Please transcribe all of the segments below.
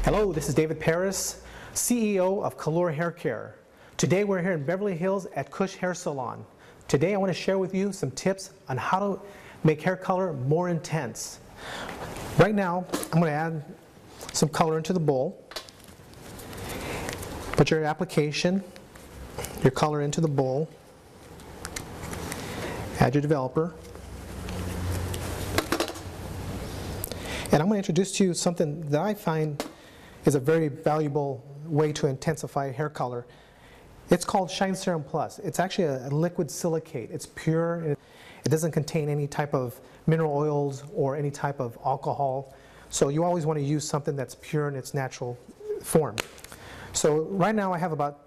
Hello, this is David Paris, CEO of Color Hair Care. Today we're here in Beverly Hills at Cush Hair Salon. Today I want to share with you some tips on how to make hair color more intense. Right now I'm going to add some color into the bowl. Put your application, your color into the bowl. Add your developer. And I'm going to introduce to you something that I find is a very valuable way to intensify hair color. It's called Shine Serum Plus. It's actually a liquid silicate. It's pure. It doesn't contain any type of mineral oils or any type of alcohol. So you always want to use something that's pure in its natural form. So right now I have about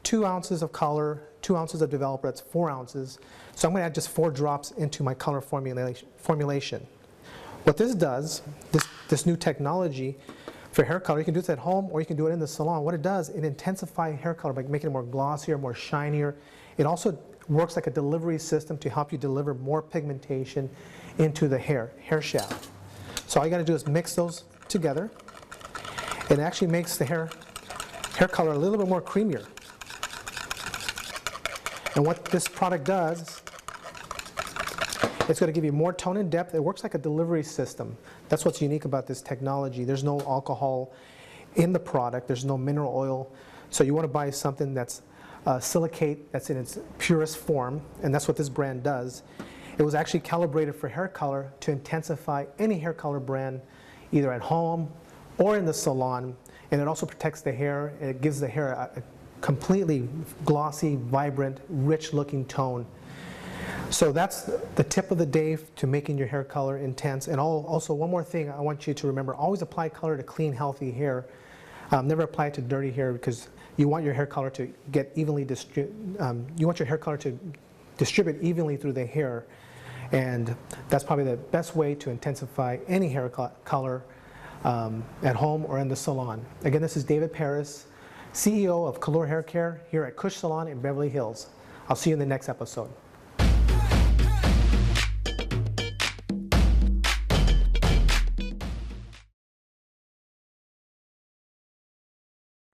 2 ounces of color, 2 ounces of developer. That's 4 ounces. So I'm going to add just 4 drops into my color formulation. What this does, this new technology for hair color, you can do this at home or you can do it in the salon. What it does, it intensifies hair color by making it more glossier, more shinier. It also works like a delivery system to help you deliver more pigmentation into the hair shaft. So all you got to do is mix those together. It actually makes the hair color a little bit more creamier. And what this product does, it's going to give you more tone and depth. It works like a delivery system. That's what's unique about this technology. There's no alcohol in the product. There's no mineral oil. So you want to buy something that's silicate, that's in its purest form, and that's what this brand does. It was actually calibrated for hair color to intensify any hair color brand, either at home or in the salon. And it also protects the hair. It gives the hair a completely glossy, vibrant, rich-looking tone. So that's the tip of the day to making your hair color intense. And also one more thing I want you to remember, always apply color to clean, healthy hair. Never apply it to dirty hair, because you want your hair color to get evenly distribute evenly through the hair. And that's probably the best way to intensify any hair color at home or in the salon. Again, this is David Paris, CEO of Color Hair Care here at Cush Salon in Beverly Hills. I'll see you in the next episode.